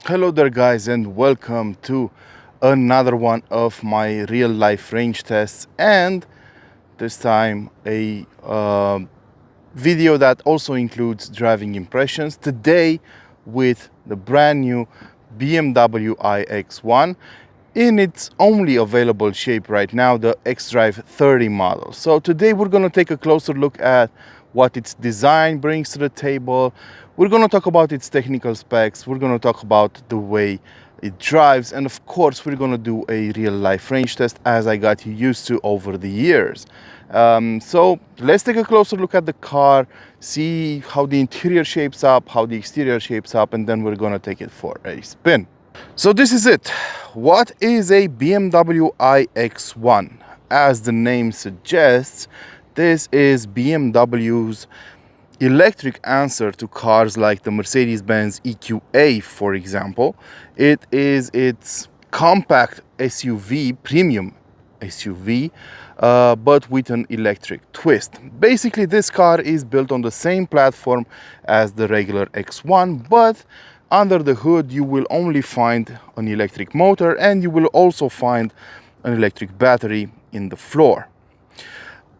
Hello there guys, and welcome to another one of my real life range tests, and this time a video that also includes driving impressions today with the brand new BMW iX1 in its only available shape right now, the xDrive30 model. So today we're going to take a closer look at what its design brings to the table. We're going to talk about its technical specs. We're going to talk about the way it drives, and of course we're going to do a real life range test as I got you used to over the years. So let's take a closer look at the car, see how the interior shapes up, how the exterior shapes up, and then we're going to take it for a spin. So this is it. What is a BMW iX1? As the name suggests, this is BMW's electric answer to cars like the Mercedes-Benz EQA, for example. It is its compact SUV, premium SUV, but with an electric twist. Basically, this car is built on the same platform as the regular X1, but under the hood you will only find an electric motor, and you will also find an electric battery in the floor.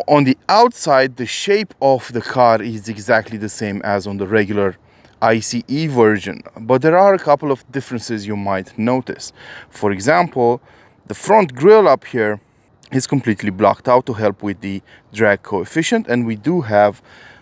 On the outside, the shape of the car is exactly the same as on the regular ICE version, but there are a couple of differences you might notice. For example, the front grille up here is completely blocked out to help with the drag coefficient, and we do have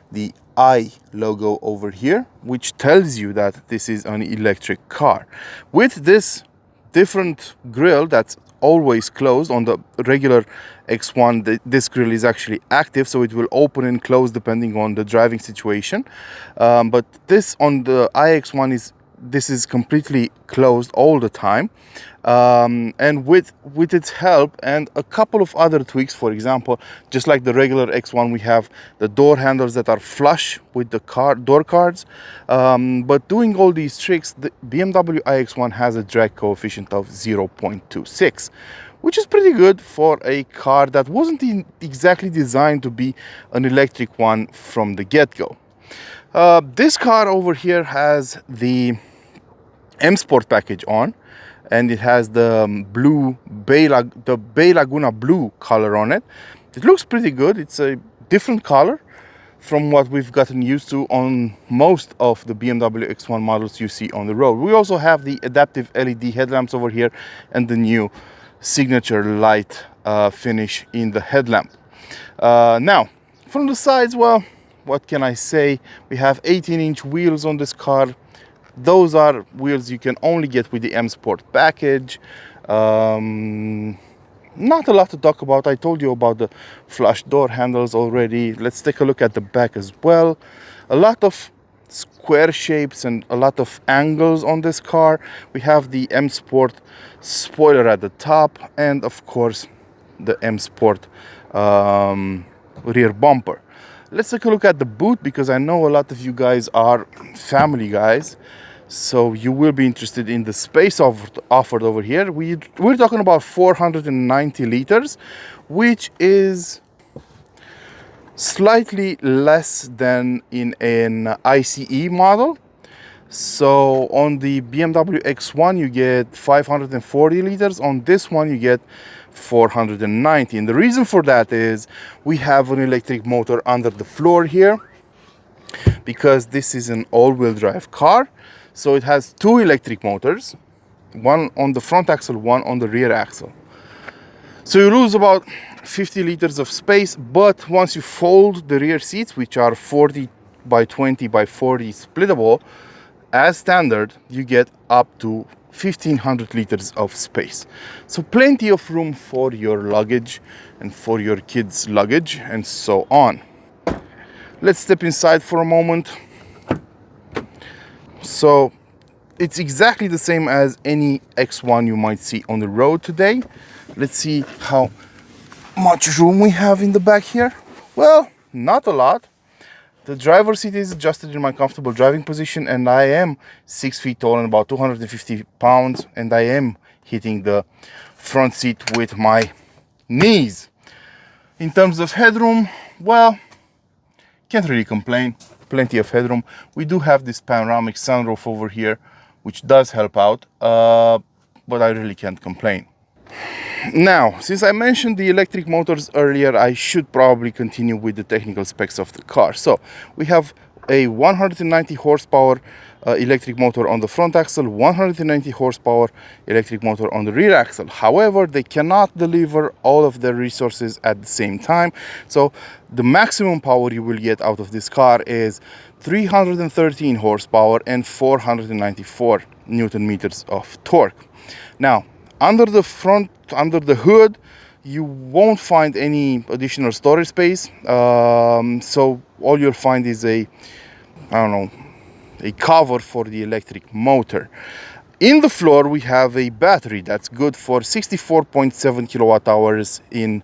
the I logo over here, which tells you that this is an electric car. With this different grille that's always closed, on the regular X1 this grille is actually active, so it will open and close depending on the driving situation, but this on the iX1 is completely closed all the time, and with its help and a couple of other tweaks, for example, just like the regular X1, we have the door handles that are flush with the door cards, but doing all these tricks, the BMW iX1 has a drag coefficient of 0.26, which is pretty good for a car that wasn't exactly designed to be an electric one from the get-go. This car over here has the M Sport package on, and it has the Bay Laguna blue color on it. It looks pretty good. It's a different color from what we've gotten used to on most of the BMW X1 models you see on the road. We also have the adaptive LED headlamps over here and the new signature light finish in the headlamp. Now, from the sides, well, what can I say? We have 18-inch wheels on this car. Those are wheels you can only get with the M Sport package. Not a lot to talk about. I told you about the flush door handles already. Let's take a look at the back as well. A lot of square shapes and a lot of angles on this car. We have the M Sport spoiler at the top, and of course the M Sport rear bumper. Let's take a look at the boot, because I know a lot of you guys are family guys, so you will be interested in the space offered over here. We're talking about 490 liters, which is slightly less than in an ICE model. So on the BMW X1 you get 540 liters, on this one you get 490, and the reason for that is we have an electric motor under the floor here, because this is an all-wheel drive car. So it has two electric motors, one on the front axle, one on the rear axle. So you lose about 50 liters of space, but once you fold the rear seats, which are 40 by 20 by 40 splittable as standard, you get up to 1500 liters of space. So plenty of room for your luggage and for your kids' luggage and so on. Let's step inside for a moment. So it's exactly the same as any X1 you might see on the road today. Let's see how much room we have in the back here. Well, not a lot. The driver's seat is adjusted in my comfortable driving position, and I am 6 feet tall and about 250 pounds, and I am hitting the front seat with my knees. In terms of headroom, well, can't really complain. Plenty of headroom. We do have this panoramic sunroof over here, which does help out, but I really can't complain. Now, since I mentioned the electric motors earlier, I should probably continue with the technical specs of the car. So we have a 190 horsepower electric motor on the front axle, 190 horsepower electric motor on the rear axle. However, they cannot deliver all of their resources at the same time. So the maximum power you will get out of this car is 313 horsepower and 494 Newton meters of torque. Now, under the hood, you won't find any additional storage space. So all you'll find is a cover for the electric motor. In the floor, we have a battery that's good for 64.7 kilowatt hours in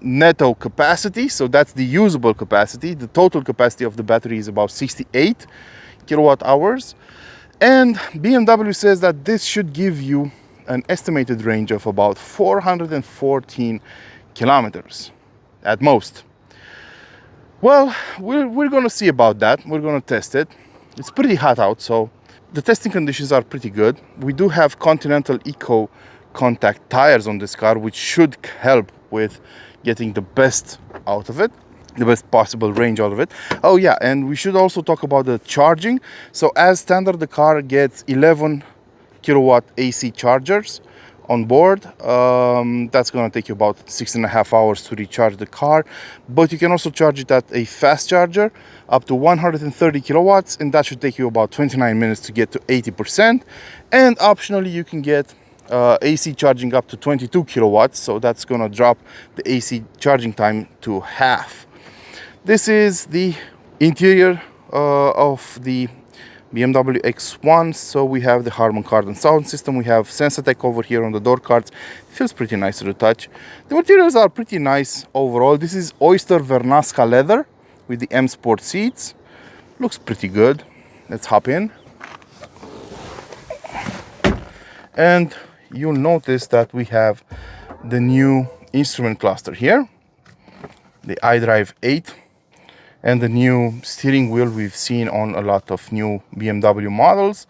netto capacity. So that's the usable capacity. The total capacity of the battery is about 68 kilowatt hours. And BMW says that this should give you an estimated range of about 414 kilometers at most. Well, we're going to see about that. We're going to test it. It's pretty hot out, so the testing conditions are pretty good. We do have Continental Eco contact tires on this car, which should help with getting the best out of it, the best possible range out of it. Oh yeah, and we should also talk about the charging. So as standard, the car gets 11 kilowatt AC chargers on board. That's going to take you about 6.5 hours to recharge the car, but you can also charge it at a fast charger up to 130 kilowatts, and that should take you about 29 minutes to get to 80%. And optionally, you can get AC charging up to 22 kilowatts, so that's going to drop the AC charging time to half. This is the interior of the BMW iX1. So we have the Harman Kardon sound system. We have Sensatec over here on the door cards. It feels pretty nice to the touch. The materials are pretty nice overall. This is Oyster Vernasca leather with the M Sport seats. Looks pretty good. Let's hop in. And you'll notice that we have the new instrument cluster here, the xDrive30, and the new steering wheel we've seen on a lot of new BMW models.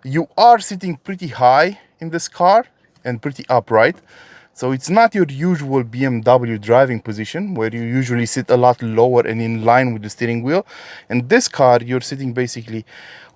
You are sitting pretty high in this car and pretty upright. So it's not your usual BMW driving position where you usually sit a lot lower and in line with the steering wheel. In this car, you're sitting basically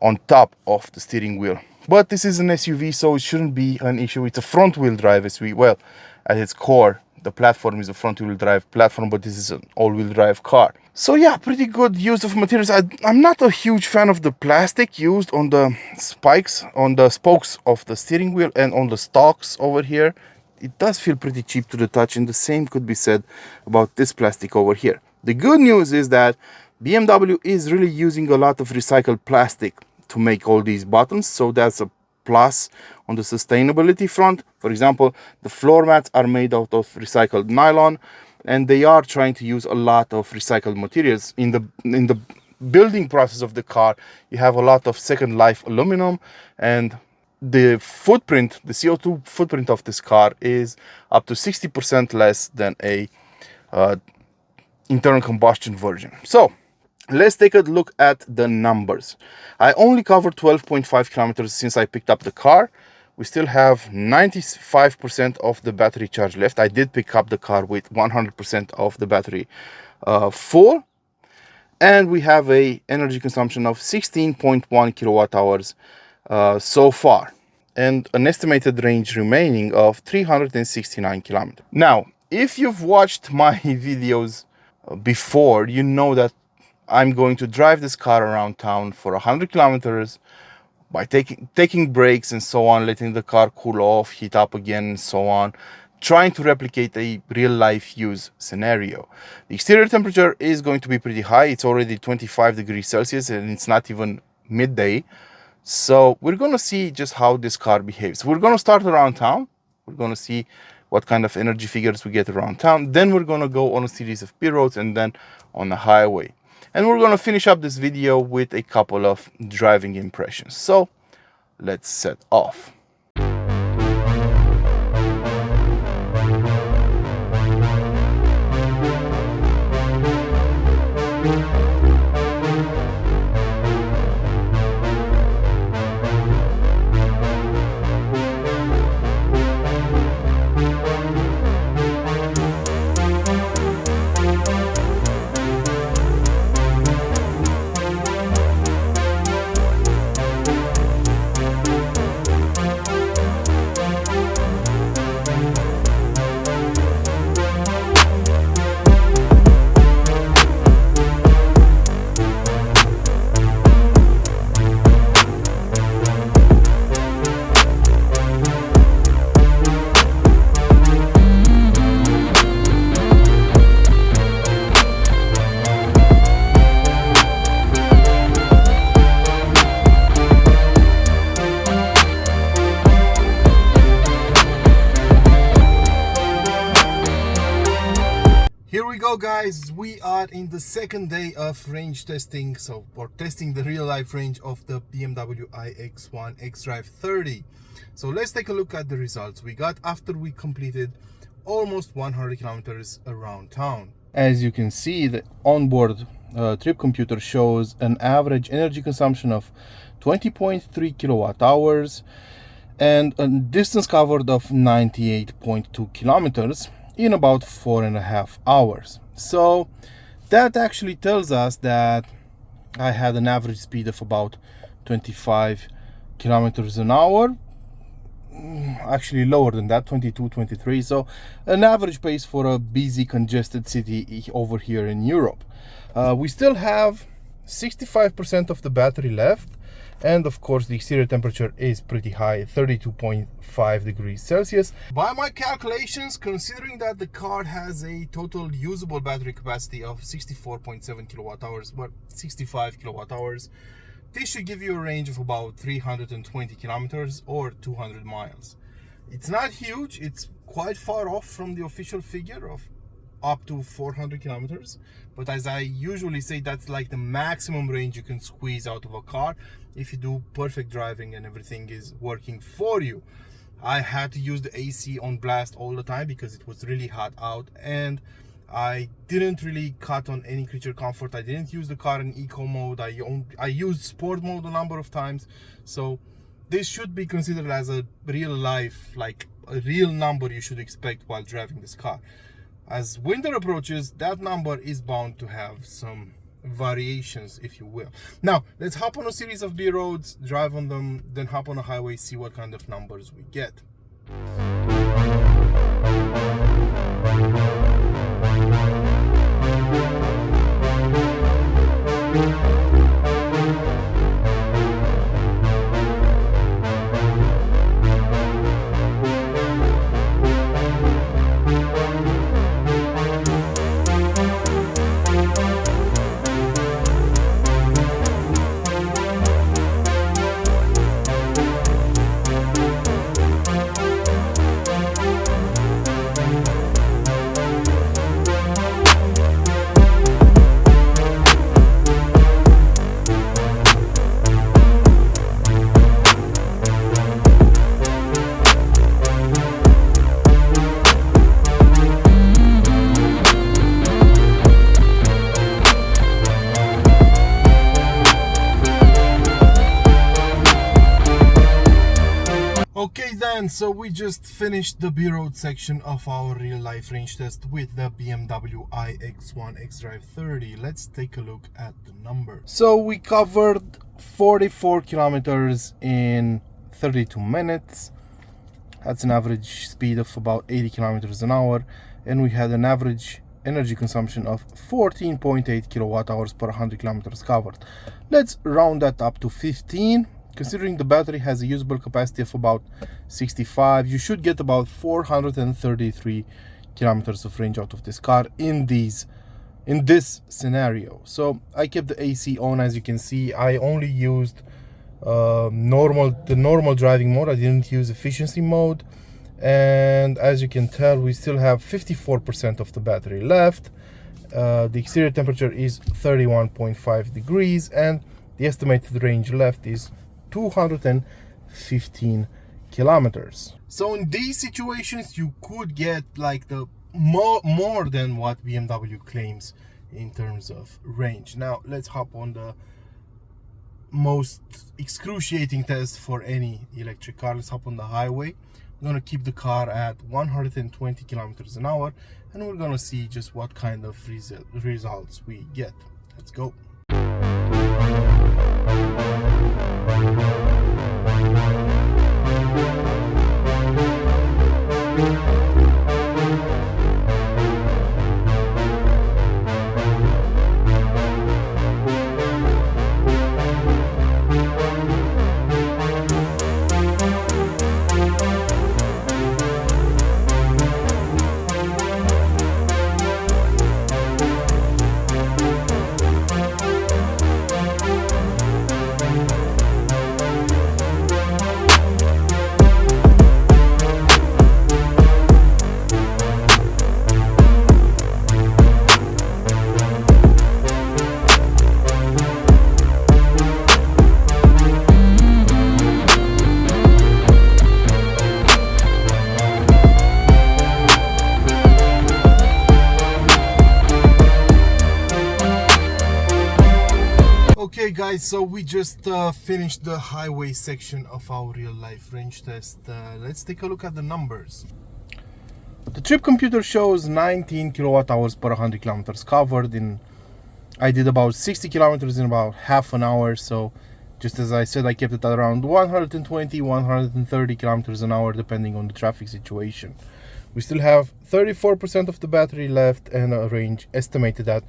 on top of the steering wheel. But this is an SUV, so it shouldn't be an issue. It's a front-wheel drive SUV. Well, at its core, the platform is a front-wheel drive platform, but this is an all-wheel drive car. So yeah, pretty good use of materials. I'm not a huge fan of the plastic used on the spikes, on the spokes of the steering wheel and on the stalks over here. It does feel pretty cheap to the touch, and the same could be said about this plastic over here. The good news is that BMW is really using a lot of recycled plastic to make all these buttons, so that's a plus on the sustainability front. For example, the floor mats are made out of recycled nylon, and they are trying to use a lot of recycled materials. In the building process of the car, you have a lot of second life aluminum, and the footprint, the CO2 footprint of this car is up to 60% less than a internal combustion version. So let's take a look at the numbers. I only covered 12.5 kilometers since I picked up the car. We still have 95% of the battery charge left. I did pick up the car with 100% of the battery full. And we have a energy consumption of 16.1 kilowatt hours so far, and an estimated range remaining of 369 kilometers. Now, if you've watched my videos before, you know that I'm going to drive this car around town for 100 kilometers by taking breaks and so on, letting the car cool off, heat up again, and so on, trying to replicate a real-life use scenario. The exterior temperature is going to be pretty high. It's already 25 degrees Celsius, and it's not even midday. So we're going to see just how this car behaves. We're going to start around town. We're going to see what kind of energy figures we get around town. Then we're going to go on a series of pit roads and then on the highway. And we're going to finish up this video with a couple of driving impressions. So let's set off. Hello guys, we are in the second day of range testing, or testing the real life range of the BMW iX1 xDrive30. So let's take a look at the results we got after we completed almost 100 kilometers around town. As you can see, the onboard trip computer shows an average energy consumption of 20.3 kilowatt hours and a distance covered of 98.2 kilometers in about 4.5 hours. So that actually tells us that I had an average speed of about 25 kilometers an hour, actually lower than that, 22, 23. So an average pace for a busy, congested city over here in Europe. We still have 65% of the battery left, and of course the exterior temperature is pretty high, 32.5 degrees Celsius. By my calculations, considering that the car has a total usable battery capacity of 64.7 kilowatt hours, but 65 kilowatt hours, this should give you a range of about 320 kilometers or 200 miles. It's not huge, it's quite far off from the official figure of up to 400 kilometers, but as I usually say, that's like the maximum range you can squeeze out of a car if you do perfect driving and everything is working for you. I had to use the AC on blast all the time because it was really hot out, and I didn't really cut on any creature comfort. I didn't use the car in eco mode. I used sport mode a number of times. So this should be considered as a real life, like a real number you should expect while driving this car. As winter approaches, that number is bound to have some variations, if you will. Now, let's hop on a series of B roads, drive on them, then hop on a highway, see what kind of numbers we get. Okay then, so we just finished the B-road section of our real-life range test with the BMW iX1 xDrive30. Let's take a look at the number. So we covered 44 kilometers in 32 minutes. That's an average speed of about 80 kilometers an hour, and we had an average energy consumption of 14.8 kilowatt hours per 100 kilometers covered. Let's round that up to 15. Considering the battery has a usable capacity of about 65, you should get about 433 kilometers of range out of this car in this scenario. So I kept the AC on. As you can see, I only used the normal driving mode. I didn't use efficiency mode, and as you can tell, we still have 54% of the battery left. The exterior temperature is 31.5 degrees, and the estimated range left is 215 kilometers. So in these situations, you could get like the more than what BMW claims in terms of range. Now let's hop on the most excruciating test for any electric car. Let's hop on the highway. I'm gonna keep the car at 120 kilometers an hour, and we're gonna see just what kind of results we get. Let's go. guys, so we just finished the highway section of our real life range test. Let's take a look at the numbers. The trip computer shows 19 kilowatt hours per 100 kilometers covered. I did about 60 kilometers in about half an hour, so just as I said, I kept it at around 120, 130 kilometers an hour depending on the traffic situation. We still have 34% of the battery left and a range estimated at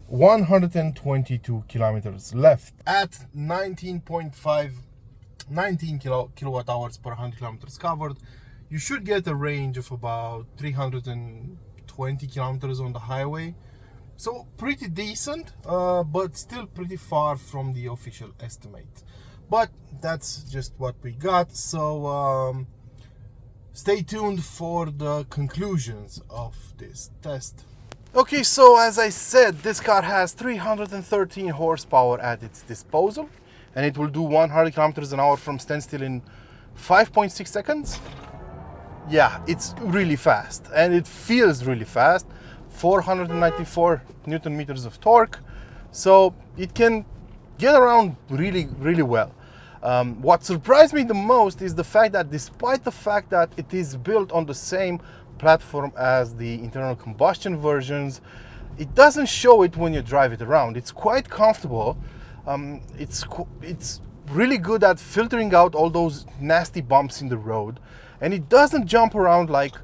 122 kilometers left. At 19 kilowatt hours per 100 kilometers covered, you should get a range of about 320 kilometers on the highway. So pretty decent, but still pretty far from the official estimate. But that's just what we got. So stay tuned for the conclusions of this test. Okay, so as I said, this car has 313 horsepower at its disposal, and it will do 100 kilometers an hour from standstill in 5.6 seconds. Yeah, it's really fast, and it feels really fast. 494 Newton meters of torque, so it can get around really well. What surprised me the most is the fact that despite the fact that it is built on the same platform as the internal combustion versions, it doesn't show it when you drive it around. It's quite comfortable. It's really good at filtering out all those nasty bumps in the road, and it doesn't jump around like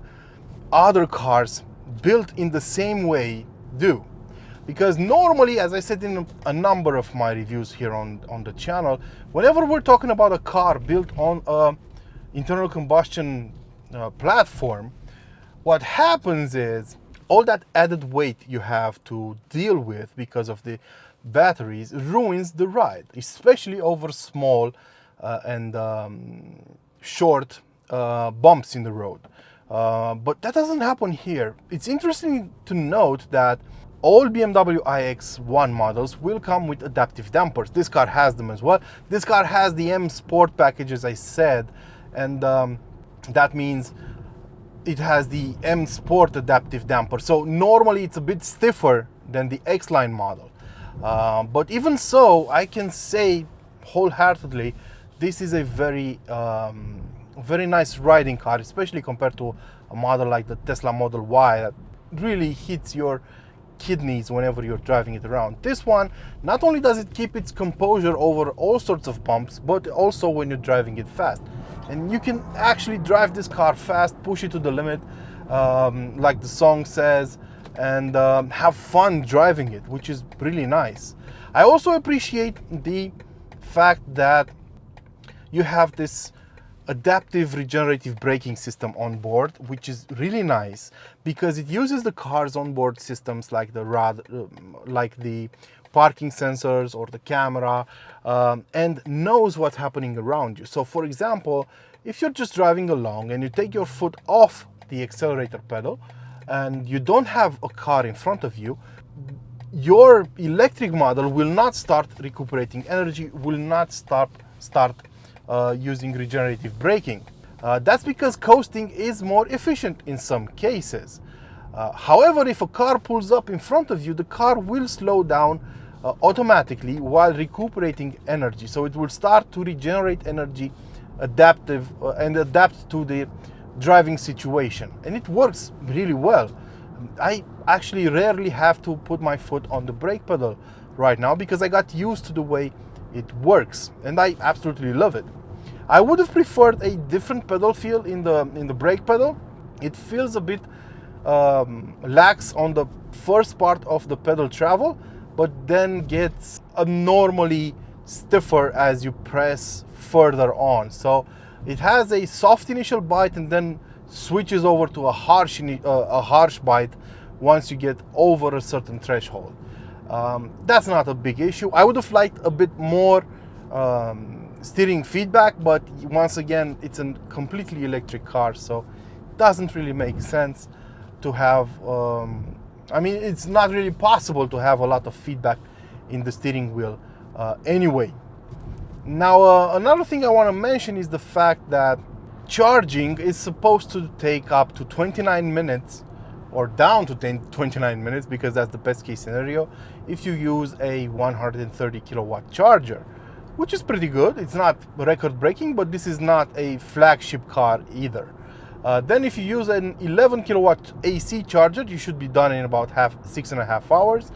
other cars built in the same way do. Because normally, as I said in a number of my reviews here on the channel, whenever we're talking about a car built on an internal combustion platform, what happens is all that added weight you have to deal with because of the batteries ruins the ride, especially over small and short bumps in the road. But that doesn't happen here. It's interesting to note that all BMW iX1 models will come with adaptive dampers. This car has them as well. This car has the M Sport package, as I said, and that means it has the M Sport adaptive damper. So normally it's a bit stiffer than the X-Line model. But even so, I can say wholeheartedly, this is a very nice riding car, especially compared to a model like the Tesla Model Y that really hits your kidneys whenever you're driving it around. This one, not only does it keep its composure over all sorts of bumps, but also when you're driving it fast. And you can actually drive this car fast, push it to the limit, like the song says, and have fun driving it, which is really nice. I also appreciate the fact that you have this adaptive regenerative braking system on board, which is really nice because it uses the car's onboard systems like the parking sensors or the camera, and knows what's happening around you. So for example, if you're just driving along and you take your foot off the accelerator pedal and you don't have a car in front of you, your electric model will not start recuperating energy, will not start using regenerative braking. That's because coasting is more efficient in some cases. However, if a car pulls up in front of you, the car will slow down automatically while recuperating energy. So it will start to regenerate energy, adapt to the driving situation. And it works really well. I actually rarely have to put my foot on the brake pedal right now because I got used to the way it works, and I absolutely love it. I would have preferred a different pedal feel in the brake pedal. It feels a bit lax on the first part of the pedal travel, but then gets abnormally stiffer as you press further on. So it has a soft initial bite and then switches over to a harsh bite once you get over a certain threshold. That's not a big issue. I would have liked a bit more steering feedback, but once again, it's a completely electric car, so it doesn't really make sense to have, I mean, it's not really possible to have a lot of feedback in the steering wheel anyway. Now, another thing I want to mention is the fact that charging is supposed to take up to 29 minutes or down to 29 minutes, because that's the best case scenario if you use a 130 kilowatt charger, which is pretty good. It's not record breaking, but this is not a flagship car either. Then if you use an 11 kilowatt AC charger, you should be done in about 6.5 hours.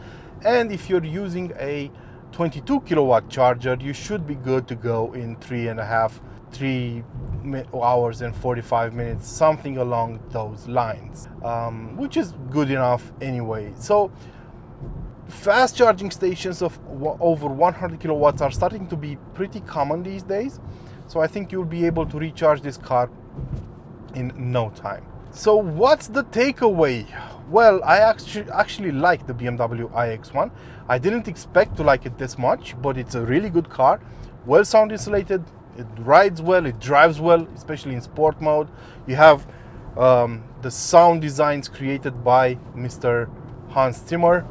And if you're using a 22 kilowatt charger, you should be good to go in 3 hours and 45 minutes, something along those lines, which is good enough anyway. So fast charging stations of over 100 kilowatts are starting to be pretty common these days. So I think you'll be able to recharge this car in no time. So what's the takeaway? Well, I actually like the BMW iX1. I didn't expect to like it this much, but it's a really good car, well sound insulated. It rides well, it drives well, especially in sport mode. You have the sound designs created by Mr. Hans Zimmer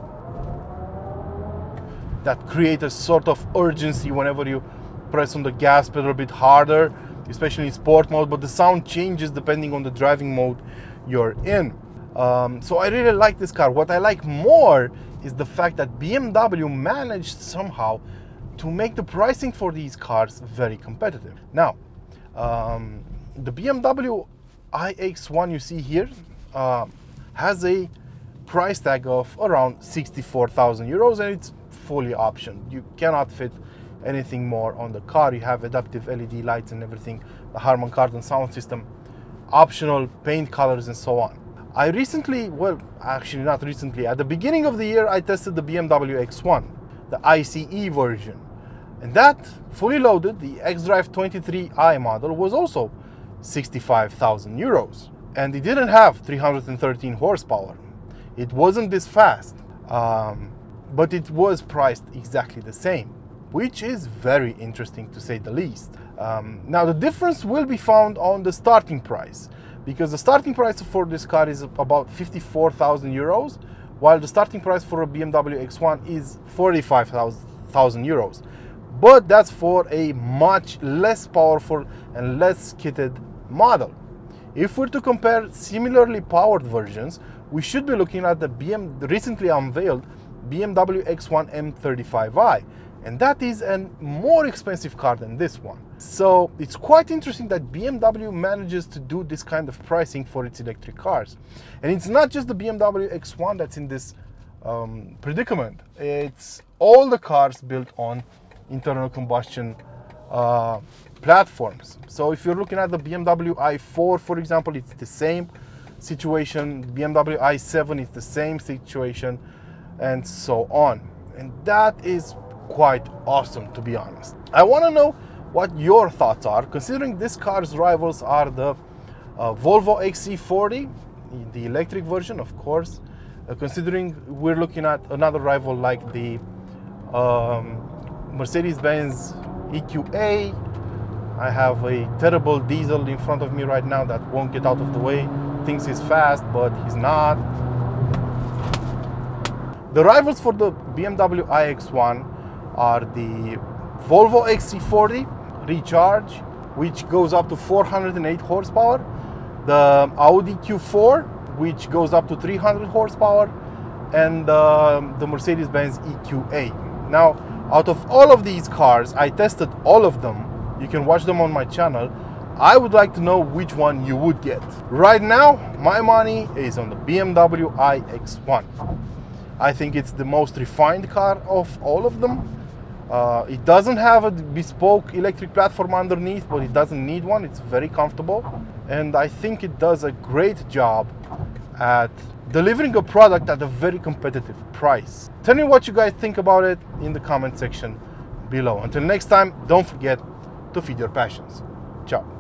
that create a sort of urgency whenever you press on the gas pedal a bit harder, especially in sport mode, but the sound changes depending on the driving mode you're in. So I really like this car. What I like more is the fact that BMW managed somehow to make the pricing for these cars very competitive. Now, the BMW iX1 you see here has a price tag of around 64,000 euros, and it's fully optioned. You cannot fit anything more on the car. You have adaptive LED lights and everything, the Harman Kardon sound system, optional paint colors and so on. I recently, well, actually not recently, at the beginning of the year, I tested the BMW X1, the ICE version. And that, fully loaded, the xDrive30i model was also 65,000 euros. And it didn't have 313 horsepower. It wasn't this fast, but it was priced exactly the same, which is very interesting to say the least. Now the difference will be found on the starting price, because the starting price for this car is about 54,000 euros, while the starting price for a BMW X1 is 45,000 euros. But that's for a much less powerful and less kitted model. If we're to compare similarly powered versions, we should be looking at the recently unveiled BMW X1 M35i, and that is a more expensive car than this one. So it's quite interesting that BMW manages to do this kind of pricing for its electric cars. And it's not just the BMW X1 that's in this predicament. It's all the cars built on internal combustion platforms. So if you're looking at the BMW i4, for example, it's the same situation. BMW i7 is the same situation, and so on. And that is quite awesome, to be honest. I want to know what your thoughts are, considering this car's rivals are the Volvo XC40, the electric version, of course, considering we're looking at another rival like the Mercedes-Benz EQA. I have a terrible diesel in front of me right now that won't get out of the way. Thinks he's fast, but he's not. The rivals for the BMW iX1 are the Volvo XC40 Recharge, which goes up to 408 horsepower, the Audi Q4, which goes up to 300 horsepower, and the Mercedes-Benz EQA. Now, out of all of these cars, I tested all of them. You can watch them on my channel. I would like to know which one you would get. Right now, my money is on the BMW iX1. I think it's the most refined car of all of them. It doesn't have a bespoke electric platform underneath, but it doesn't need one. It's very comfortable. And I think it does a great job at delivering a product at a very competitive price. Tell me what you guys think about it in the comment section below. Until next time, don't forget to feed your passions. Ciao.